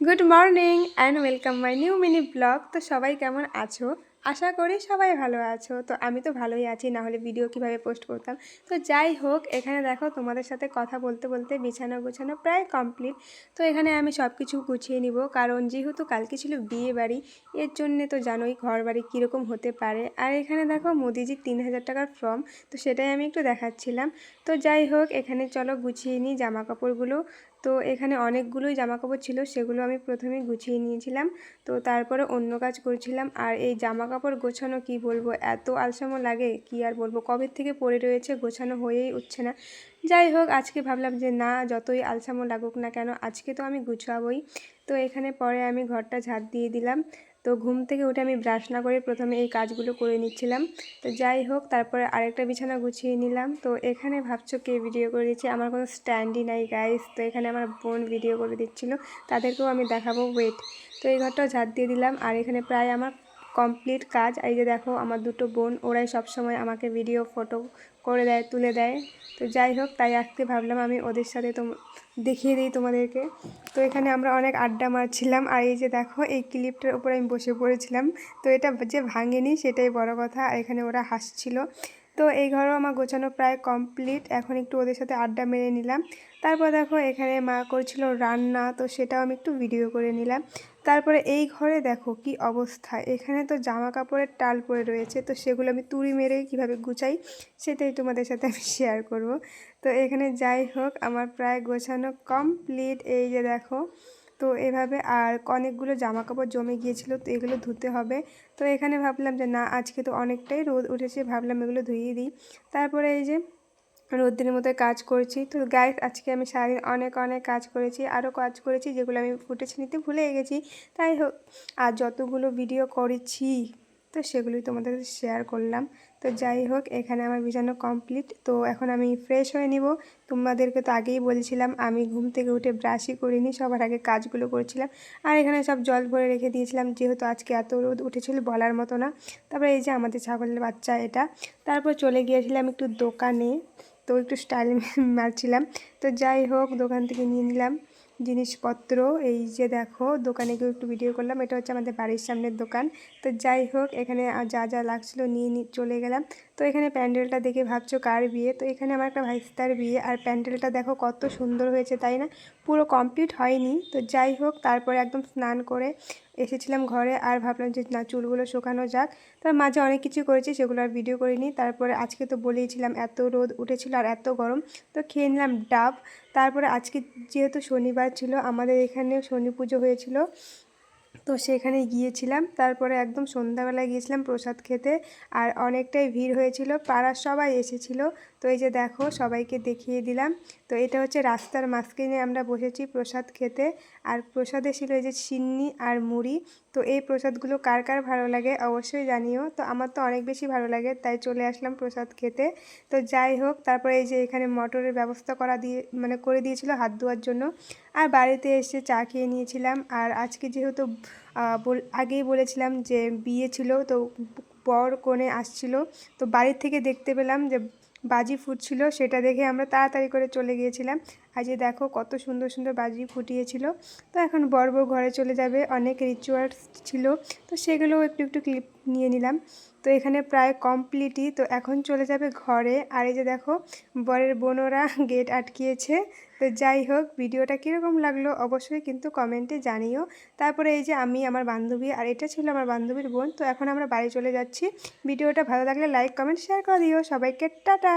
Good morning and welcome my new mini blog. তো সবাই কেমন আছো? আশা করি সবাই ভালো আছো। তো আমি তো ভালোই আছি, না হলে ভিডিও কিভাবে পোস্ট করতাম। তো যাই হোক, এখানে দেখো তোমাদের সাথে কথা বলতে বলতে বিছানা গোছানো প্রায় কমপ্লিট। তো এখানে আমি সব কিছু গুছিয়ে নিব, কারণ যেহেতু কালকে ছিল বিয়ে বাড়ি, এর জন্যে তো জানোই ঘর বাড়ি কীরকম হতে পারে। আর এখানে দেখো মোদিজির 3,000 টাকার ফর্ম, তো সেটাই আমি একটু দেখাচ্ছিলাম। তো যাই হোক, এখানে চলো গুছিয়ে নিই জামা কাপড়গুলো। তো এখানে অনেকগুলোই জামাকাপড় ছিল, সেগুলো আমি প্রথমে গুছিয়ে নিয়েছিলাম। তো তারপরে অন্য কাজ করছিলাম। আর এই জামাকাপড় গোছানো কি বলবো, এত আলসামো লাগে কি আর বলবো, কবে থেকে পড়ে রয়েছে, গোছানো হয়েই উঠছে না। যাই হোক, আজকে ভাবলাম যে না, যতই আলসামো লাগুক না কেন, আজকে তো আমি গুছাবই। তো এখানে পরে আমি ঘরটা ঝাড় দিয়ে দিলাম। তো ঘুম থেকে উঠে আমি ব্রাশ না করে প্রথমে এই কাজগুলো করে নিচ্ছিলাম। তো যাই হোক, তারপরে আরেকটা বিছানা গুছিয়ে নিলাম। তো এখানে ভাবছো কে ভিডিও করে দিচ্ছে, আমার কোনো স্ট্যান্ডই নাই গাইস। তো এখানে আমার বোন ভিডিও করে দিচ্ছিল, তাদেরকেও আমি দেখাবো, ওয়েট। তো এই ঘরটাও ঝাড় দিয়ে দিলাম। আর এখানে প্রায় আমার কমপ্লিট কাজ। এই যে দেখো আমার দুটো বোন, ওরাই সবসময় আমাকে ভিডিও ফটো করে দেয়, তুলে দেয়। তো যাই হোক, তাই আজকে ভাবলাম আমি ওদের সাথে তো দেখিয়ে দিই তোমাদেরকে। তো এখানে আমরা অনেক আড্ডা মারছিলাম। আর এই যে দেখো, এই ক্লিপটার উপর আমি বসে পড়েছিলাম। তো এটা যে ভাঙেনি সেটাই বড় কথা। আর এখানে ওরা হাসছিল। তো এই ঘরও আমার গোছানো প্রায় কমপ্লিট। এখন একটু ওদের সাথে আড্ডা মেরে নিলাম। তারপর দেখো এখানে মা করছিল রান্না, তো সেটাও আমি একটু ভিডিও করে নিলাম। তারপরে এই ঘরে দেখো কি অবস্থা, এখানে তো জামা কাপড়ের টাল পড়ে রয়েছে। তো সেগুলো আমি তুড়ি মেরে কীভাবে গুছাই, সেটাই তোমাদের সাথে আমি শেয়ার করব। তো এখানে যাই হোক, আমার প্রায় গোছানো কমপ্লিট। এই যে দেখো, তো এভাবে আর অনেকগুলো জামা কাপড় জমে গিয়েছিল, তো এগুলো ধুতে হবে। তো এখানে ভাবলাম যে না, আজকে তো অনেকটাই রোদ উঠেছে, ভাবলাম এগুলো ধুইয়ে দিই। তারপরে এই যে রোদ্রের মধ্যে কাজ করছি। তো গাইস, আজকে আমি সারাদিন অনেক অনেক কাজ করেছি, আরও কাজ করেছি যেগুলো আমি ফুটেজ নিতে ভুলে গেছি। তাই হোক, আর যতগুলো ভিডিও করেছি তো সেগুলোই তোমাদের সাথে শেয়ার করলাম। তো যাই হোক, এখানে আমার বিছানা কমপ্লিট। তো এখন আমি ফ্রেশ হয়ে নিব। তোমাদেরকে তো আগেই বলেছিলাম আমি ঘুম থেকে উঠে ব্রাশই করিনি, সবার আগে কাজগুলো করেছিলাম। আর এখানে সব জল ভরে রেখে দিয়েছিলাম, যেহেতু আজকে এত রোদ উঠেছিল বলার মতো না। তারপরে এই যে আমাদের ছাগলের বাচ্চা এটা। তারপর চলে গিয়েছিলাম একটু দোকানে, তো একটু স্টাইল মারছিলাম। তো যাই হোক, দোকান থেকে নিয়ে নিলাম জিনিসপত্র। এই যে দেখো, দোকানে গিয়ে একটু ভিডিও করলাম। এটা হচ্ছে আমাদের বাড়ির সামনের দোকান। তো যাই হোক, এখানে যা যা লাগছিলো নিয়ে চলে গেলাম। তো এখানে প্যান্ডেলটা দেখে ভাবছো কার বিয়ে, তো এখানে আমার একটা ভাইস্তার বিয়ে। আর প্যান্ডেলটা দেখো কত সুন্দর হয়েছে, তাই না? পুরো কমপ্লিট হয়নি। তো যাই হোক, তারপরে একদম স্নান করে এসেছিলাম ঘরে। আর ভাবলাম যে না, চুলগুলো শুকানো যাক। তার মাঝে অনেক কিছু করেছি, সেগুলো আর ভিডিও করিনি। তারপরে আজকে তো বলেইছিলাম এত রোদ উঠেছিল আর এত গরম, তো খেয়ে নিলাম ডাব। তারপরে আজকে যেহেতু শনিবার ছিল, আমাদের এখানেও শনি পুজো হয়েছিল, তো সেখানে গিয়েছিলাম। তারপরে একদম সন্ধ্যাবেলায় গিয়েছিলাম প্রসাদ খেতে। আর অনেকটাই ভিড় হয়েছিল, পাড়ার সবাই এসেছিল। তো এই যে দেখো, সবাইকে দেখিয়ে দিলাম। তো এটা হচ্ছে রাস্তার মাঝখানে আমরা বসেছি প্রসাদ খেতে। আর প্রসাদে ছিল এই যে সিন্নি আর মুড়ি। তো এই প্রসাদগুলো কার কার ভালো লাগে অবশ্যই জানিও। তো আমার তো অনেক বেশি ভালো লাগে, তাই চলে আসলাম প্রসাদ খেতে। তো যাই হোক, তারপরে এই যে এখানে মটরের ব্যবস্থা করে দিয়েছিল হাত ধোয়ার জন্য। আর বাড়িতে এসে চা খেয়ে নিয়েছিলাম। আর আজকে যেহেতু আগেই বলেছিলাম যে বিয়ে ছিল, তো বর কনে আসছিল। তো বাড়ির থেকে দেখতে পেলাম যে বাজি ফুটছিল, সেটা দেখে আমরা তাড়াতাড়ি করে চলে গিয়েছিলাম। আর যে দেখো কত সুন্দর সুন্দর বাজি ফুটিয়েছিল। তো এখন বর বউ ঘরে চলে যাবে, অনেক রিচুয়ালস ছিল, তো সেগুলোও একটু একটু ক্লিপ নিয়ে নিলাম। তো এখানে প্রায় কমপ্লিটই। তো এখন চলে যাবে ঘরে। আর এই যে দেখো, বরের বোনরা গেট আটকিয়েছে। তো যাই হোক, ভিডিওটা কীরকম লাগলো অবশ্যই কিন্তু কমেন্টে জানিও। তারপরে এই যে আমি, আমার বান্ধবী, আর এটা ছিল আমার বান্ধবীর বোন। তো এখন আমরা বাড়ি চলে যাচ্ছি। ভিডিওটা ভালো লাগলে লাইক কমেন্ট শেয়ার করে দিও। সবাইকে টাটা।